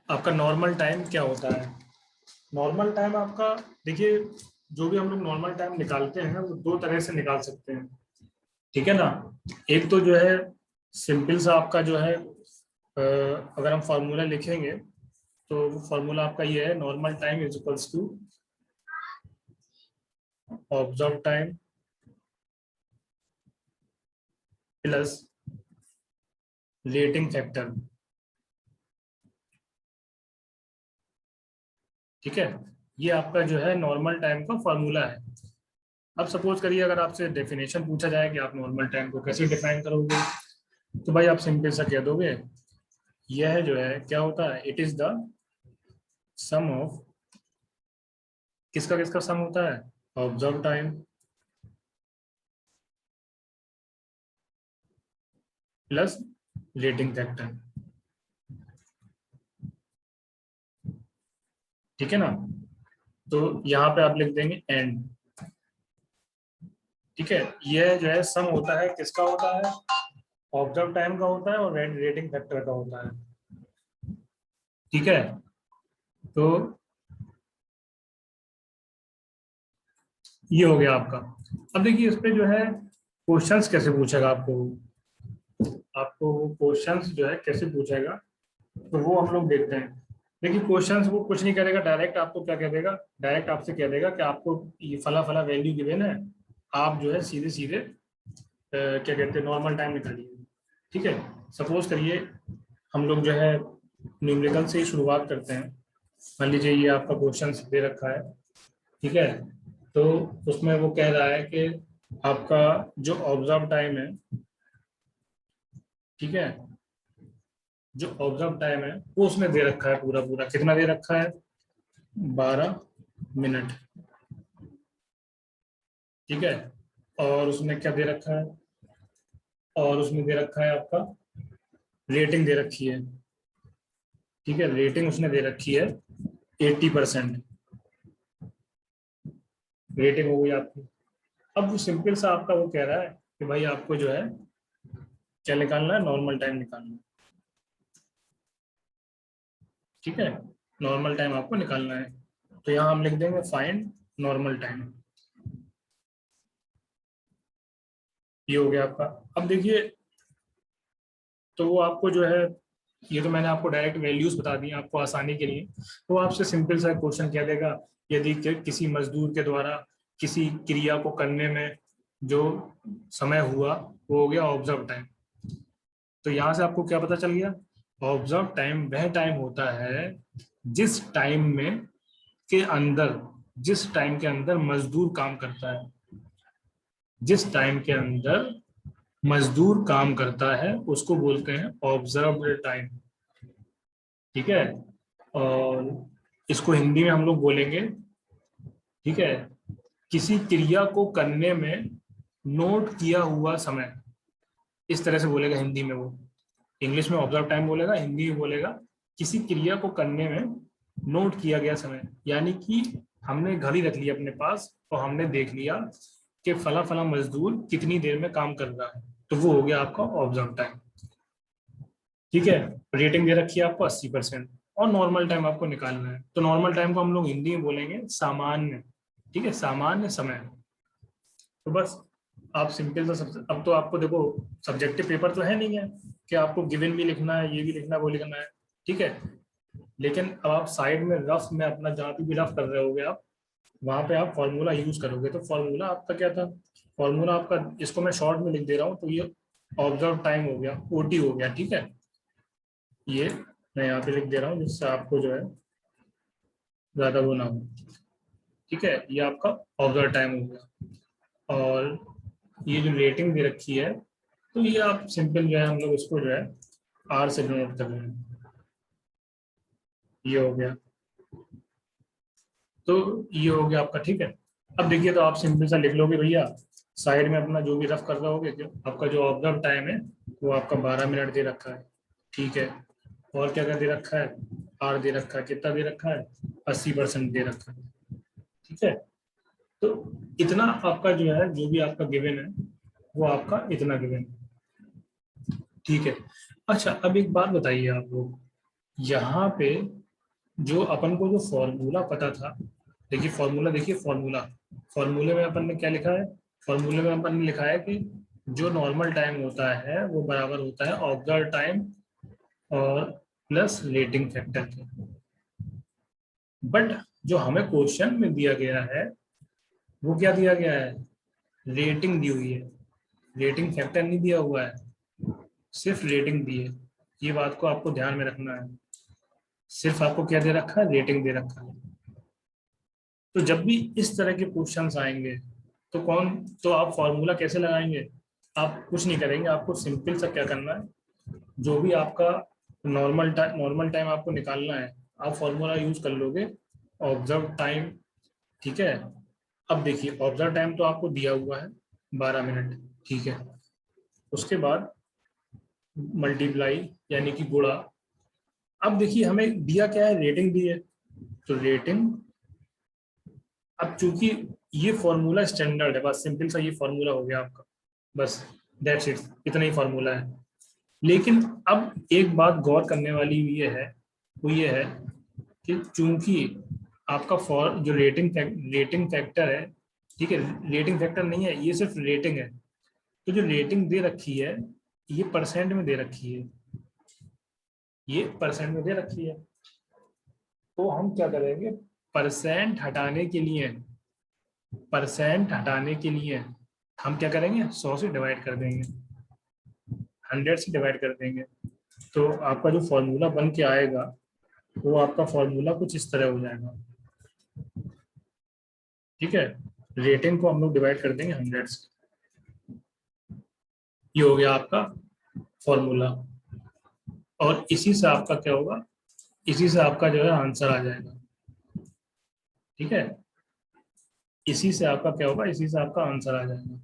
आपका normal time क्या होता है। नॉर्मल टाइम आपका, देखिए, जो भी हम लोग नॉर्मल टाइम निकालते हैं वो दो तरह से निकाल सकते हैं। ठीक है ना। एक तो जो है सिंपल सा आपका जो है अगर हम फार्मूला लिखेंगे तो वो फार्मूला आपका ये है, normal time is equals to observe time plus rating factor. ठीक है, ये आपका जो है नॉर्मल टाइम का फार्मूला है। अब सपोज करिए अगर आपसे डेफिनेशन पूछा जाए कि आप नॉर्मल टाइम को कैसे डिफाइन करोगे, तो भाई आप सिंपल सा कह दोगे, यह जो है क्या होता है, it is the sum of, किसका किसका सम होता है, observe time plus rating factor. ठीक है ना। तो यहाँ पे आप लिख देंगे एंड। ठीक है, यह जो है सम होता है, किसका होता है, ऑब्जर्व टाइम का होता है और रेटिंग फैक्टर का होता है। ठीक है, तो ये हो गया आपका। अब देखिए इस पे जो है क्वेश्चंस कैसे पूछेगा आपको, आपको क्वेश्चंस जो है कैसे पूछेगा, तो वो हम लोग देखते हैं। देखिए क्वेश्चंस वो कुछ नहीं करेगा, डायरेक्ट आपको क्या कह देगा, डायरेक्ट आपसे कह देगा कि आपको ये फला फला वैल्यू गिवन है, आप जो है सीधे सीधे क्या कहते हैं नॉर्मल टाइम निकालिए। ठीक है, सपोज करिए हम लोग जो है न्यूमेरिकल से ही शुरुआत करते हैं। मान लीजिए ये आपका क्वेश्चन दे रखा है। ठीक है, तो उसमें वो कह रहा है कि आपका जो ऑब्जर्व टाइम है, ठीक है, जो ऑब्जर्व टाइम है वो उसमें दे रखा है, पूरा पूरा कितना दे रखा है, 12 मिनट। ठीक है, और उसमें क्या दे रखा है, और उसमें दे रखा है आपका रेटिंग दे रखी है। ठीक है, रेटिंग उसने दे रखी है 80%। रेटिंग हो गई आपकी। अब वो सिंपल सा आपका वो कह रहा है कि भाई आपको जो है क्या निकालना है, नॉर्मल टाइम निकालना है। ठीक है, नॉर्मल टाइम आपको निकालना है, तो यहाँ हम लिख देंगे फाइंड नॉर्मल टाइम। ये हो गया आपका। अब देखिए, तो वो आपको जो है, ये तो मैंने आपको डायरेक्ट वैल्यूज बता दी आपको आसानी के लिए। तो आपसे सिंपल सा क्वेश्चन क्या देगा, यदि किसी मजदूर के द्वारा किसी क्रिया को करने में जो समय हुआ वो हो गया ऑब्जर्व टाइम। तो यहाँ से आपको क्या पता चल गया, ऑब्जर्व टाइम वह टाइम होता है जिस टाइम में के अंदर, जिस टाइम के अंदर मजदूर काम करता है, जिस टाइम के अंदर मजदूर काम करता है उसको बोलते हैं ऑब्जर्व्ड टाइम। ठीक है, और इसको हिंदी में हम लोग बोलेंगे, ठीक है, किसी क्रिया को करने में नोट किया हुआ समय, इस तरह से बोलेगा हिंदी में वो। इंग्लिश में ऑब्जर्व टाइम बोलेगा, हिंदी में बोलेगा किसी क्रिया को करने में नोट किया गया समय। यानी कि हमने घड़ी रख ली अपने पास और हमने देख लिया कि फला फला मजदूर कितनी देर में काम कर रहा है, तो वो हो गया आपका ऑब्जर्व टाइम। ठीक है, रेटिंग दे रखी है आपको 80%, और नॉर्मल टाइम आपको निकालना है। तो नॉर्मल टाइम को हम लोग हिंदी में बोलेंगे सामान्य। ठीक है, सामान्य समय। तो बस आप सिंपल सा सब, अब तो आपको देखो सब्जेक्टिव पेपर तो है नहीं है कि आपको गिवन भी लिखना है, ये भी लिखना है, वो लिखना है। ठीक है, लेकिन अब आप साइड में रफ में अपना जहाँ पे भी रफ कर रहे होगे आप, वहां पे आप फॉर्मूला यूज करोगे। तो फॉर्मूला आपका क्या था, फॉर्मूला आपका, इसको मैं शॉर्ट में लिख दे रहा हूँ, तो ये ऑब्जर्व टाइम हो गया, ओटी हो गया। ठीक है, ये मैं यहाँ पे लिख दे रहा हूँ जिससे आपको जो है ज्यादा वो ना हो। ठीक है, ये आपका ऑब्जर्व टाइम हो गया, और ये जो रेटिंग दे रखी है, तो ये आप सिंपल जो है हम लोग इसको जो है आर से डिनोट कर रहे हैं। ये हो गया, तो ये हो गया आपका। ठीक है, अब देखिए तो आप सिंपल सा लिख लोगे भैया, साइड में अपना जो भी रफ कर रहे होगे, जो आपका जो ऑब्जर्व टाइम है वो आपका 12 मिनट दे रखा है। ठीक है, और क्या क्या दे रखा है, आर दे रखा है, कितना दे रखा है, 80% दे रखा है। ठीक है, तो इतना आपका जो है, जो भी आपका गिवन है वो आपका इतना गिवन है। ठीक है, अच्छा अब एक बात बताइए आप लोग, यहाँ पे जो अपन को जो फॉर्मूला पता था, देखिए फॉर्मूला, देखिए फॉर्मूला, फॉर्मूले में अपन ने क्या लिखा है, फॉर्मूले में अपन ने लिखा है कि जो नॉर्मल टाइम होता है वो बराबर होता है ऑब्जर्व टाइम और प्लस रेटिंग फैक्टर के। बट जो हमें क्वेश्चन में दिया गया है वो क्या दिया गया है, रेटिंग दी हुई है, रेटिंग फैक्टर नहीं दिया हुआ है, सिर्फ रेटिंग दी है। ये बात को आपको ध्यान में रखना है, सिर्फ आपको क्या दे रखा है, रेटिंग दे रखा है। तो जब भी इस तरह के क्वेश्चंस आएंगे तो तो आप फॉर्मूला कैसे लगाएंगे, आप कुछ नहीं करेंगे, आपको सिंपल सा क्या करना है, जो भी आपका नॉर्मल टाइम आपको निकालना है, आप फॉर्मूला यूज कर लोगे, ऑब्जर्व टाइम। ठीक है, अब देखिए ऑब्जर्व टाइम तो आपको दिया हुआ है 12 मिनट, ठीक है, उसके बाद मल्टीप्लाई यानी कि गुणा। अब देखिए हमें दिया क्या है, रेटिंग दी है, तो रेटिंग, अब चूंकि ये फॉर्मूला स्टैंडर्ड है, बस सिंपल सा ये फॉर्मूला हो गया आपका, बस दैट्स इट, इतना ही फॉर्मूला है। लेकिन अब एक बात गौर करने वाली ये है, वो ये है कि चूंकि आपका फॉर जो रेटिंग फैक्टर है, ठीक है, रेटिंग फैक्टर नहीं है, ये सिर्फ रेटिंग है, तो जो रेटिंग दे रखी है ये परसेंट में दे रखी है, ये परसेंट में दे रखी है। तो हम क्या करेंगे, परसेंट हटाने के लिए, परसेंट हटाने के लिए हम क्या करेंगे, 100 से डिवाइड कर देंगे, 100 से डिवाइड कर देंगे। तो आपका जो फॉर्मूला बन के आएगा वो आपका फॉर्मूला कुछ इस तरह हो जाएगा। ठीक है, रेटिंग को हम लोग डिवाइड कर देंगे 100 से, ये हो गया आपका फॉर्मूला। और इसी से आपका क्या होगा, इसी से आपका जो है आंसर आ जाएगा। ठीक है, इसी से आपका क्या होगा, इसी से आपका आंसर आ जाएगा।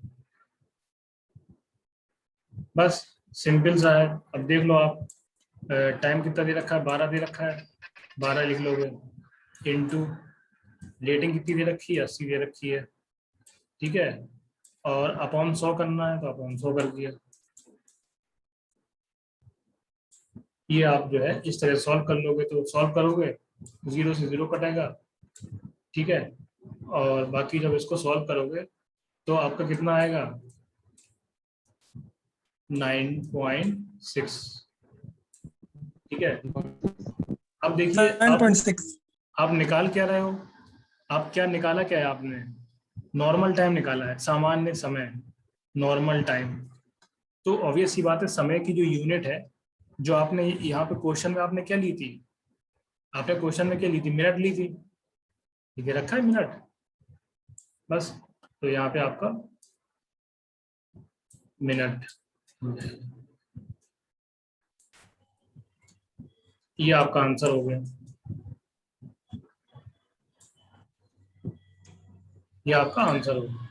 बस सिंपल सा है। अब देख लो आप, टाइम कितना दे रखा है, 12 दे रखा है, 12 लिख लोगे, इनटू रेटिंग कितनी दे रखी है, 80 दे रखी है। ठीक है, और अपॉन 100 करना है तो अपॉन 100 कर दिया। ये आप जो है इस तरह सॉल्व कर लोगे, तो सॉल्व करोगे 0 से 0 कटेगा। ठीक है, और बाकी जब इसको सॉल्व करोगे तो आपका कितना आएगा, 9.6। ठीक है, अब देखिए आप 9.6। आप निकाल क्या रहे हो, आप क्या निकाला, क्या है आपने, नॉर्मल टाइम निकाला है, सामान्य समय, नॉर्मल टाइम। तो ऑब्वियस सी बात है, समय की जो यूनिट है, जो आपने यहाँ पे क्वेश्चन में आपने क्या ली थी, आपने क्वेश्चन में क्या ली थी, मिनट ली थी, ठीक है, रखा है मिनट, बस। तो यहाँ पे आपका मिनट, ये आपका आंसर हो गया, ये आपका आंसर हो गया।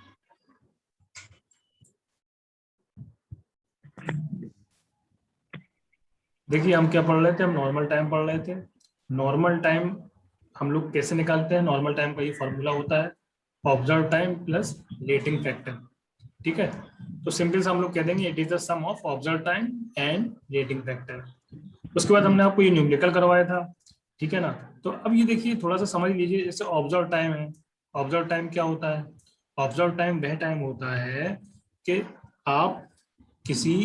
देखिए हम क्या पढ़ रहे थे, हम नॉर्मल टाइम पढ़ रहे थे। नॉर्मल टाइम हम लोग कैसे निकालते हैं, नॉर्मल टाइम का ये फॉर्मूला होता है observe time plus rating factor. ठीक है, तो सिंपल से हम लोग कह देंगे it is the sum of observe time and rating factor. उसके बाद हमने आपको ये न्यूमेरिकल करवाया था। ठीक है ना, तो अब ये देखिए थोड़ा सा समझ लीजिए, जैसे ऑब्जर्व टाइम है, ऑब्जर्व टाइम क्या होता है, ऑब्जर्व टाइम वह टाइम होता है कि आप किसी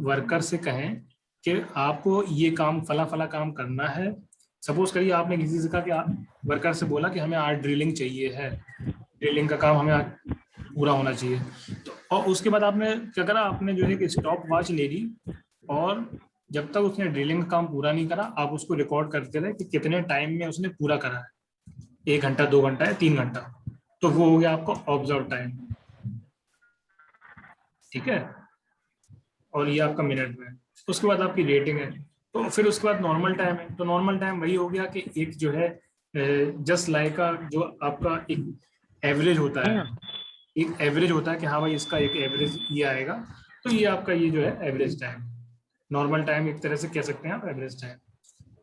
वर्कर से कहें कि आपको ये काम, फला फला काम करना है। सपोज करिए आपने किसी से कहा कि वर्कर से बोला कि हमें आज ड्रिलिंग चाहिए है, ड्रिलिंग का काम हमें आज पूरा होना चाहिए। तो और उसके बाद आपने क्या करा, आपने जो है एक स्टॉप वॉच ले ली, और जब तक उसने ड्रिलिंग का काम पूरा नहीं करा आप उसको रिकॉर्ड करते रहे कि कितने टाइम में उसने पूरा करा है, 1 घंटा, 2 घंटा या 3 घंटा। तो वो हो गया आपका ऑब्जर्व टाइम। ठीक है, और ये आपका मिनट में है। उसके बाद आपकी रेटिंग है, तो फिर उसके बाद नॉर्मल टाइम है, तो नॉर्मल टाइम वही हो गया कि एक जो है जस्ट लाइक का जो आपका एक एवरेज होता है, एक एवरेज होता है कि हाँ भाई इसका एक एवरेज ये आएगा, तो ये आपका ये जो है एवरेज टाइम, नॉर्मल टाइम एक तरह से कह सकते हैं आप एवरेज टाइम।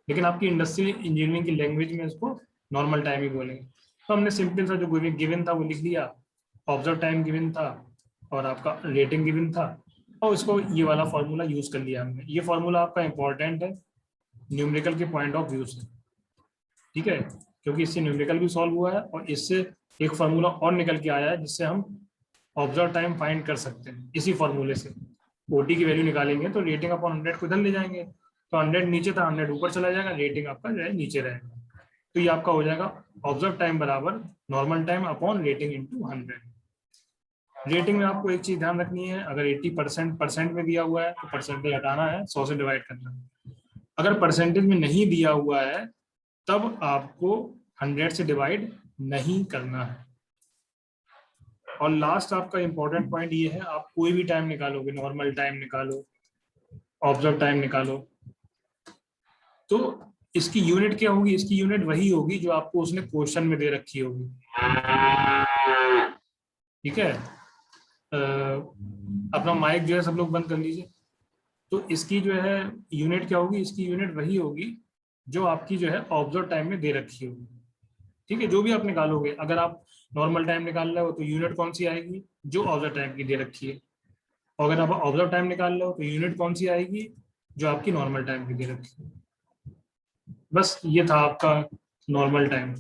लेकिन आपकी इंडस्ट्रियल इंजीनियरिंग की लैंग्वेज में इसको नॉर्मल टाइम ही बोलेंगे। तो हमने सिंपल सा जो गिवन था वो लिख लिया, ऑब्जर्व टाइम गिवन था और आपका रेटिंग गिवन था, और इसको ये वाला फॉर्मूला यूज कर लिया हमने। ये फॉर्मूला आपका इंपॉर्टेंट है, न्यूमेरिकल के पॉइंट ऑफ व्यू से, ठीक है, क्योंकि इससे न्यूमेरिकल भी सॉल्व हुआ है और इससे एक फार्मूला और निकल के आया है जिससे हम ऑब्जर्व टाइम फाइंड कर सकते हैं। इसी फार्मूले से ओटी की वैल्यू निकालेंगे तो रेटिंग अपॉन 100 को इधर ले जाएंगे, तो 100 नीचे था, 100 ऊपर चला जाएगा, रेटिंग आपका जो है नीचे रहेगा। तो ये आपका हो जाएगा ऑब्जर्व टाइम बराबर normal time upon rating into 100। Rating में आपको एक चीज ध्यान रखनी है, अगर 80% परसेंट में दिया हुआ है तो परसेंटेज हटाना है, 100 से डिवाइड करना है। अगर परसेंटेज में नहीं दिया हुआ है तब आपको 100 से डिवाइड नहीं करना है। और लास्ट आपका इंपॉर्टेंट पॉइंट ये है, आप कोई भी टाइम निकालोगे, नॉर्मल टाइम निकालो, ऑब्जर्व टाइम निकालो, तो इसकी यूनिट क्या होगी? इसकी यूनिट वही होगी जो आपको उसने क्वेश्चन में दे रखी होगी, ठीक है। अपना माइक जो है सब लोग बंद कर लीजिए। तो इसकी जो है यूनिट क्या होगी? इसकी यूनिट वही होगी जो आपकी जो है ऑब्जर्व टाइम में दे रखी होगी, ठीक है। जो भी आप निकालोगे, अगर आप नॉर्मल टाइम निकाल रहे हो तो यूनिट कौन सी आएगी? जो ऑब्जर्व टाइम की दे रखी है। और अगर आप ऑब्जर्व टाइम निकाल रहे हो तो यूनिट कौन सी आएगी? जो आपकी नॉर्मल टाइम की दे रखी है। बस ये था आपका नॉर्मल टाइम।